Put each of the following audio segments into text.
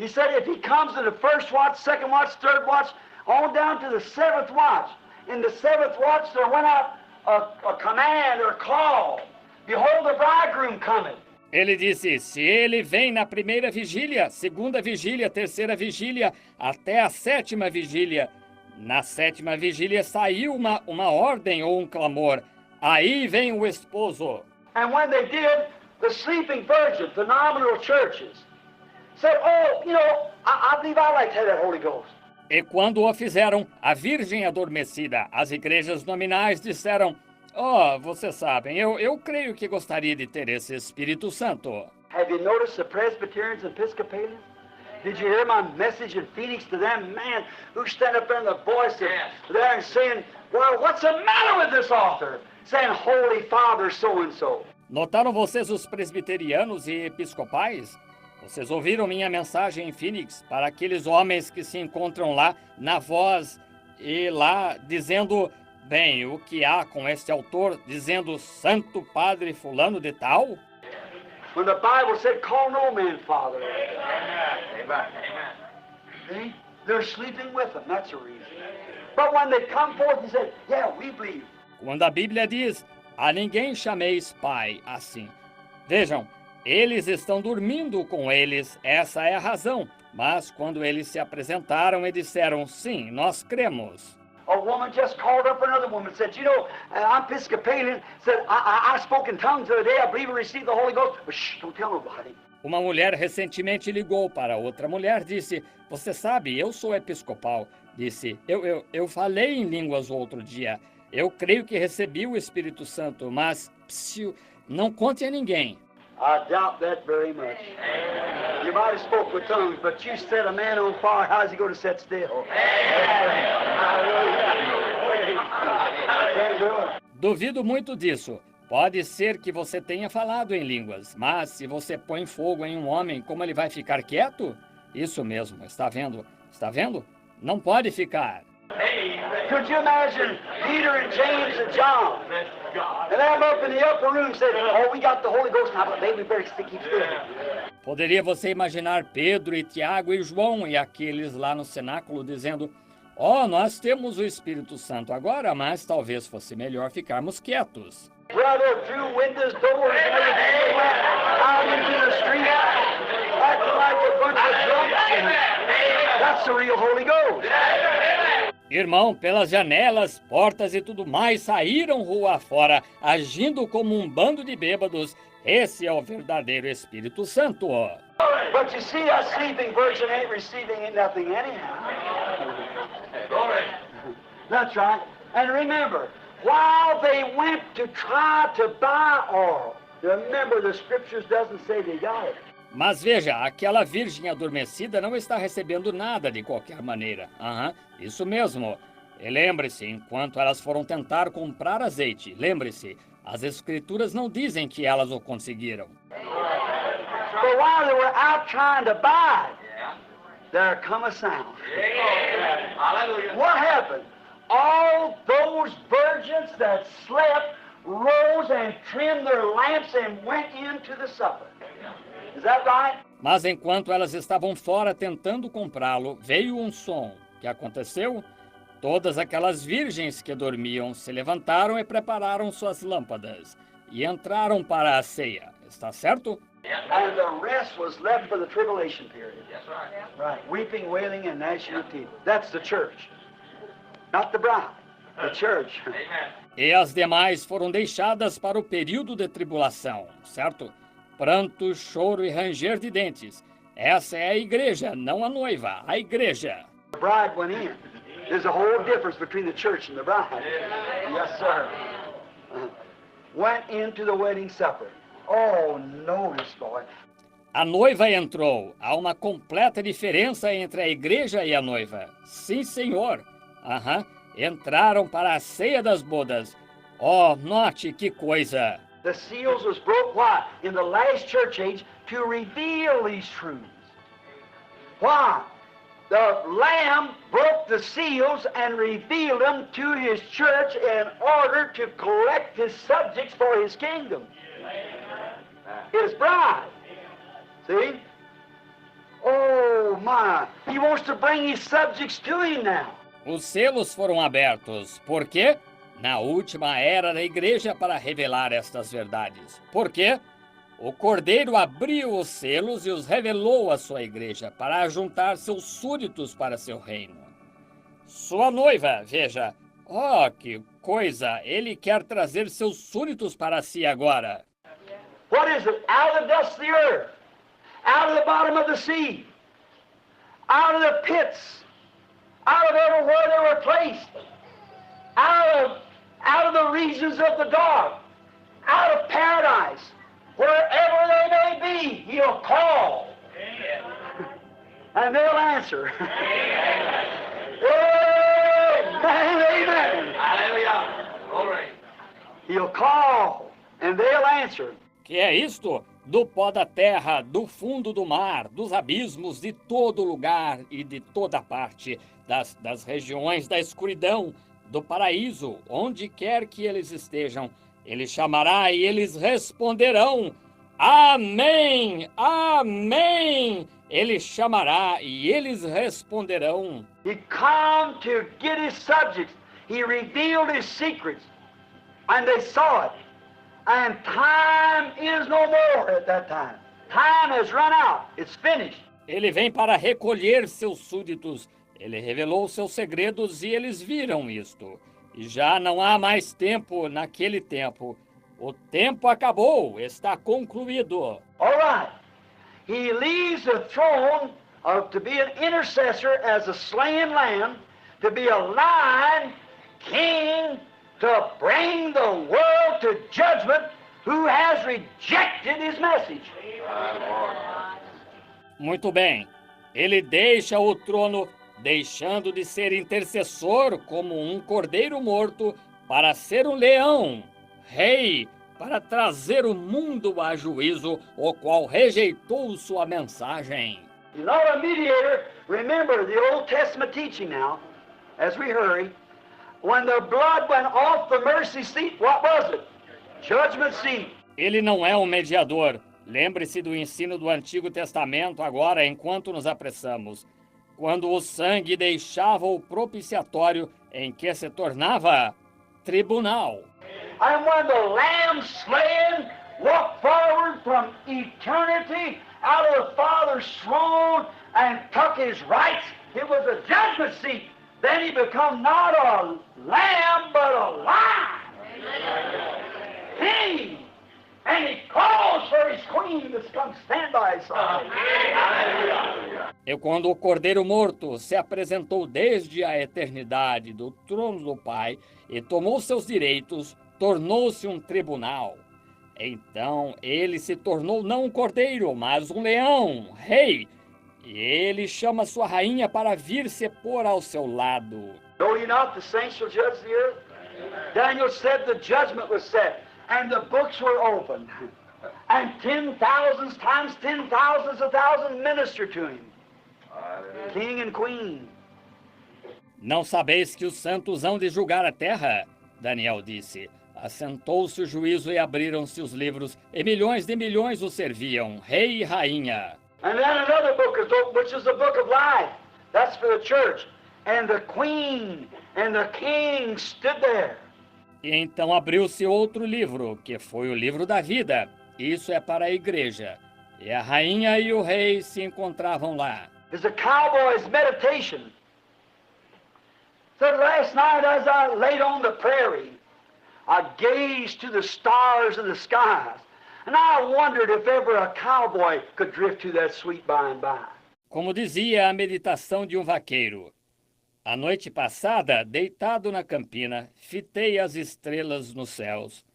He said if he comes in the first watch, second watch, third watch, on down to the seventh watch. In the seventh watch there went out a command or call. Behold, the bridegroom cometh. Ele disse, se ele vem na primeira vigília, segunda vigília, terceira vigília, até a sétima vigília, na sétima vigília saiu uma ordem ou um clamor. Aí vem o esposo. And when they did, the sleeping virgins, the nominal churches, said, oh, you know, I believe I like to have that Holy Ghost. E quando o fizeram, a virgem adormecida, as igrejas nominais disseram, oh, vocês sabem, eu creio que gostaria de ter esse Espírito Santo. Have you noticed the Presbyterians and Episcopalians? Did you hear my message in Phoenix to them? Man, who stand up there in the voice there and saying, well, what's the matter with this author? Saying, Holy Father, so-and-so. Notaram vocês os presbiterianos e episcopais? Vocês ouviram minha mensagem em Phoenix para aqueles homens que se encontram lá na voz e lá dizendo, bem, o que há com este autor dizendo Santo Padre fulano de tal? When the Bible said, call no man father. Amen. See? They're sleeping with them, that's the reason. But when they come forth, he said, yeah, we believe. Quando a Bíblia diz, a ninguém chameis pai assim. Vejam, eles estão dormindo com eles, essa é a razão. Mas quando eles se apresentaram e disseram, sim, nós cremos. A woman just called up another woman and said, you know, I'm Episcopalian, said, I spoke in tongues the other day, I believe I received the Holy Ghost, but shh, don't tell nobody. Uma mulher recentemente ligou para outra mulher, disse, você sabe, eu sou episcopal. Disse, eu falei em línguas outro dia, eu creio que recebi o Espírito Santo, mas psiu, não conte a ninguém. I doubt that very much. You might have spoke with tongues, but you set a man on fire, how's he going to set still? Duvido muito disso. Pode ser que você tenha falado em línguas, mas se você põe fogo em um homem, como ele vai ficar quieto? Isso mesmo, está vendo? Está vendo? Não pode ficar. Could you imagine Peter and James and John? And them up in the upper room said, oh, we got the Holy Ghost now, but maybe we better keep still. Poderia você imaginar Pedro e Tiago e João e aqueles lá no cenáculo dizendo, oh, nós temos o Espírito Santo agora, mas talvez fosse melhor ficarmos quietos. Brother, through windows, doors, and everything, they went out into the street, acting like a bunch of drunks. That's the real Holy Ghost. Irmão, pelas janelas, portas e tudo mais saíram rua afora, agindo como um bando de bêbados. Esse é o verdadeiro Espírito Santo. But you see, a sleeping virgin ain't receiving nothing anyhow. That's right. And remember, while they went to try to buy oil, remember the scriptures doesn't say they got it. Mas veja, aquela virgem adormecida não está recebendo nada de qualquer maneira. Isso mesmo. E lembre-se, enquanto elas foram tentar comprar azeite, lembre-se, as escrituras não dizem que elas o conseguiram. But while they were out trying to buy it, there come a sound. What happened? All those virgins that slept rose and trimmed their lamps and went into the supper. Is that right? Mas enquanto elas estavam fora tentando comprá-lo, veio um som. O que aconteceu? Todas aquelas virgens que dormiam se levantaram e prepararam suas lâmpadas e entraram para a ceia. Está certo? And the rest was left for the tribulation period. Yes, right. Weeping, wailing, and gnashing of teeth. That's the church. Not the bride. The church. E as demais foram deixadas para o período de tribulação, certo? Pranto, choro e ranger de dentes. Essa é a igreja, não a noiva, a igreja. The bride went in. There's a whole difference between the church and the bride. Yes, sir. Went into the wedding supper. Oh, notice, boy. A noiva entrou. Há uma completa diferença entre a igreja e a noiva. Sim, senhor. Entraram para a ceia das bodas. Oh, note que coisa. The seals was broke, why? In the last church age, to reveal these truths. Why? The Lamb broke the seals and revealed them to his church in order to collect his subjects for his kingdom. His bride. See? Oh, my. He wants to bring his subjects to him now. Os selos foram abertos. Por quê? Na última era da igreja para revelar estas verdades. Por quê? O Cordeiro abriu os selos e os revelou à sua igreja para ajuntar seus súditos para seu reino. Sua noiva, veja, oh, que coisa, ele quer trazer seus súditos para si agora. What is it? Out of the dust of the earth, out of the bottom of the sea, out of the pits, out of everywhere they were placed, out of the regions of the dark, out of paradise, wherever they may be, he'll call. And they'll answer. Amen. Hallelujah. Glory. He'll call and they'll answer. Que é isto? Do pó da terra, do fundo do mar, dos abismos, de todo lugar e de toda parte, das regiões da escuridão, do paraíso, onde quer que eles estejam, ele chamará e eles responderão: Amém! Amém! Ele chamará e eles responderão. He come to get his subjects. He revealed his secrets. And they saw it. And time is no more at that time. Time has run out. It's finished. Ele vem para recolher seus súditos. Ele revelou seus segredos e eles viram isto. E já não há mais tempo naquele tempo. O tempo acabou, está concluído. All right. He leaves the throne to be an intercessor as a slain lamb, to be a lion king, to bring the world to judgment who has rejected his message. Muito bem. Ele deixa o trono, deixando de ser intercessor como um cordeiro morto, para ser um leão, rei, para trazer o mundo a juízo, o qual rejeitou sua mensagem. He's not a mediator. Remember the Old Testament teaching now, as we hurry. When the blood went off the mercy seat, what was it? Judgment seat. Ele não é um mediador. Lembre-se do ensino do Antigo Testamento agora, enquanto nos apressamos. Quando o sangue deixava o propiciatório, em que se tornava tribunal. And when the Lamb slain walked forward from eternity out of the Father's throne and took his rights, it was a judgment seat. Then he become not a lamb, but a lion. King. And he calls for his queen to come stand by his side. E quando o Cordeiro Morto se apresentou desde a eternidade do trono do Pai e tomou seus direitos, tornou-se um tribunal. Então ele se tornou não um cordeiro, mas um leão, rei. E ele chama sua rainha para vir se pôr ao seu lado. Know ye not the saints shall judge the earth? Daniel said the judgment was set, and the books were opened. And 10,000 times 10,000s of thousands minister to him. King and queen. Não sabeis que os santos hão de julgar a terra? Daniel disse. Assentou-se o juízo e abriram-se os livros, e milhões de milhões o serviam, rei e rainha. And then another book is opened, which is the book of life. That's for the church. And the queen and the king stood there. E então abriu-se outro livro, que foi o livro da vida. Isso é para a igreja. E a rainha e o rei se encontravam lá. It's a cowboy's meditation. So last night as I laid on the prairie, I gazed to the stars in the skies, and I wondered if ever a cowboy could drift to that sweet by and by. Como dizia a meditação de um vaqueiro. A noite passada, deitado na campina, fitei as estrelas nos céus.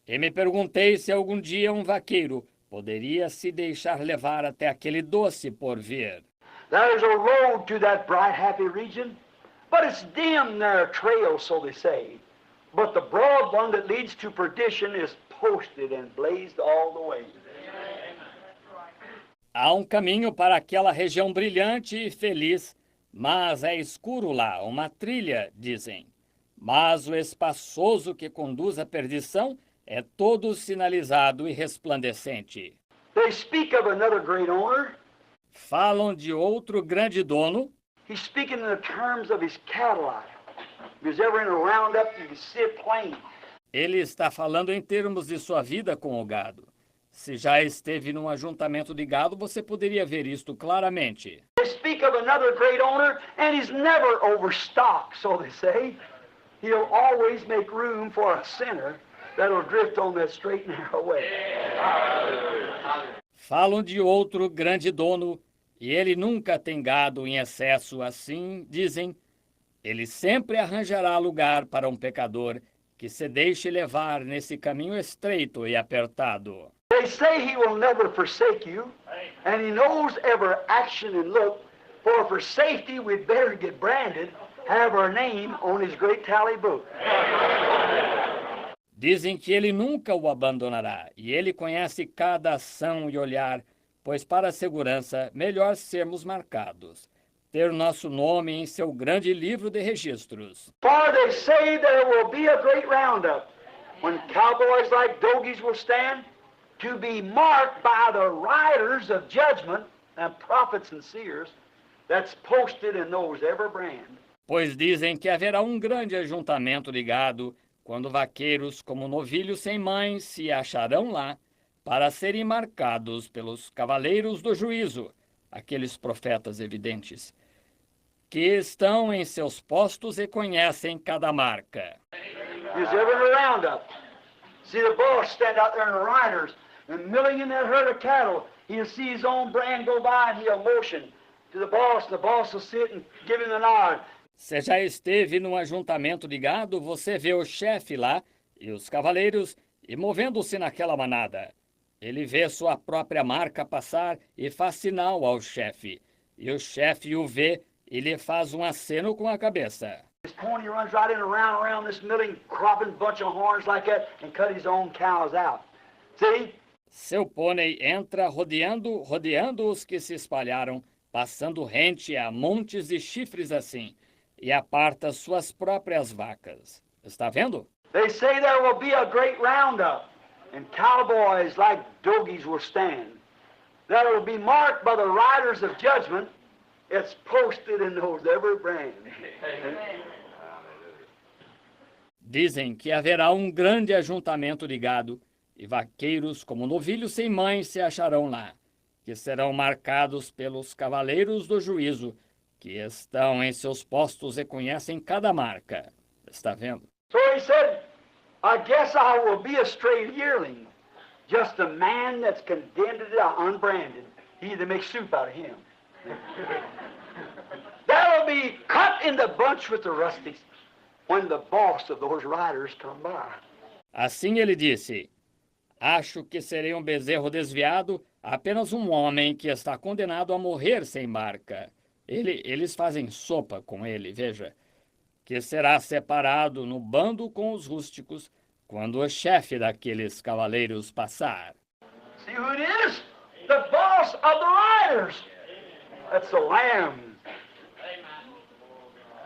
E me perguntei se algum dia um vaqueiro poderia se deixar levar até aquele doce porvir. There's a road to that bright, happy region, but it's dim their trail, so they say. But the broad one that leads to perdition is posted and blazed all the way. Há um caminho para aquela região brilhante e feliz, mas é escuro lá, uma trilha, dizem. Mas o espaçoso que conduz à perdição é todo sinalizado e resplandecente. They speak of another great owner. Falam de outro grande dono. He's speaking in the terms of his cattle. If he was ever in a roundup, you can see it plain. Ele está falando em termos de sua vida com o gado. Se já esteve num ajuntamento de gado, você poderia ver isto claramente. They speak of another great owner, and he's never overstocked, so they say. He'll always make room for a sinner that'll drift on that straight and narrow way. Falam de outro grande dono, e ele nunca tem gado em excesso, assim dizem. Ele sempre arranjará lugar para um pecador que se deixe levar nesse caminho estreito e apertado. They say he will never forsake you, and he knows every action and look, for safety we'd better get branded, have our name on his great tally book. Dizem que ele nunca o abandonará, e ele conhece cada ação e olhar, pois para a segurança, melhor sermos marcados, ter nosso nome em seu grande livro de registros. For they say there will be a great roundup, when cowboys like dogies will stand, to be marked by the riders of judgment and prophets and seers that's posted in those ever brand. Pois dizem que haverá um grande ajuntamento de gado, quando vaqueiros como novilhos sem mãe se acharão lá, para serem marcados pelos cavaleiros do juízo, aqueles profetas evidentes, que estão em seus postos e conhecem cada marca. He's ever in a roundup. See the boss stand out there in the riders and milling in that herd of cattle. He'll see his own brand go by and he'll motion to the boss will sit and give him the nod. Se já esteve num ajuntamento de gado, você vê o chefe lá e os cavaleiros e movendo-se naquela manada. Ele vê sua própria marca passar e faz sinal ao chefe. E o chefe o vê e lhe faz um aceno com a cabeça. His pony runs right in around this milling, cropping bunch of horns like that and cut his own cows out. See? Seu pônei entra rodeando os que se espalharam, passando rente a montes de chifres assim, e aparta suas próprias vacas. Está vendo? They say there will be a great roundup, and cowboys like dogies will stand. That will be marked by the riders of judgment. It's posted in those every brand. Dizem que haverá um grande ajuntamento de gado, e vaqueiros como novilhos sem mãe se acharão lá, que serão marcados pelos cavaleiros do juízo, que estão em seus postos e conhecem cada marca. Está vendo? So he said, I guess I will be a stray yearling, just a man that's condemned to die, unbranded. He either makes soup out of him. That'll be cut in the bunch with the rustics when the boss of those riders come by. Assim ele disse, acho que serei um bezerro desviado, apenas um homem que está condenado a morrer sem marca. Eles fazem sopa com ele, veja, que será separado no bando com os rústicos quando o chefe daqueles cavaleiros passar. See who it is? The boss of the riders. That's the Lamb.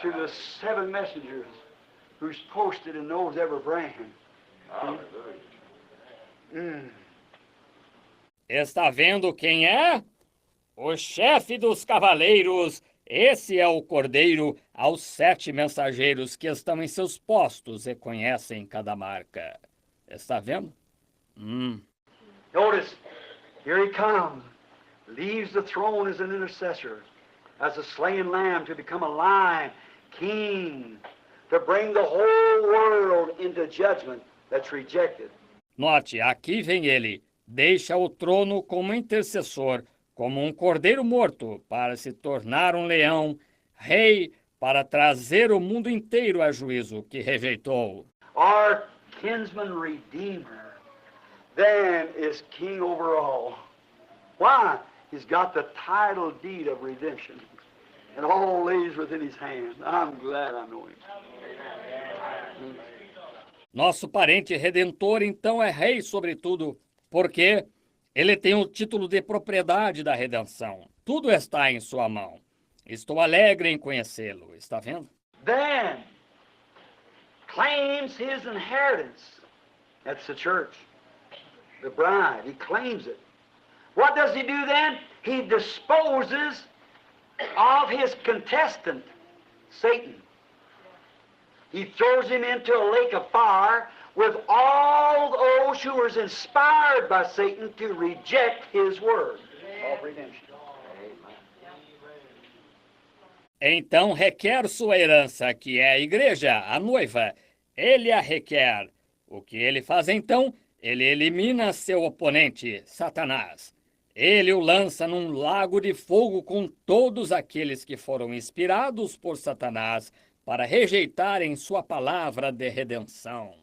To the 7 messengers who's posted in those ever brand. Está vendo quem é? O chefe dos cavaleiros. Esse é o cordeiro aos 7 mensageiros que estão em seus postos e conhecem cada marca. Está vendo? Notice, here he comes. Leaves the throne as an intercessor, as a slain lamb to become a lion, king, to bring the whole world into judgment that's rejected. Note, aqui vem ele. Deixa o trono como intercessor, como um cordeiro morto, para se tornar um leão, rei, para trazer o mundo inteiro a juízo que rejeitou. Our kinsman redeemer, then, is king over all. Why? He's got the title deed of redemption, and all lays within his hand. I'm glad I know him. Nosso parente redentor, então, é rei sobre tudo, porque ele tem o título de propriedade da redenção. Tudo está em sua mão. Estou alegre em conhecê-lo. Está vendo? Then claims his inheritance. That's the church, the bride. He claims it. What does he do then? he disposes of his contestant, Satan. He throws him into a lake of fire with all those who were inspired by Satan to reject his word of redemption. Então requer sua herança, que é a igreja, a noiva. Ele a requer. O que ele faz então? Ele elimina seu oponente, Satanás. Ele o lança num lago de fogo com todos aqueles que foram inspirados por Satanás para rejeitarem sua palavra de redenção.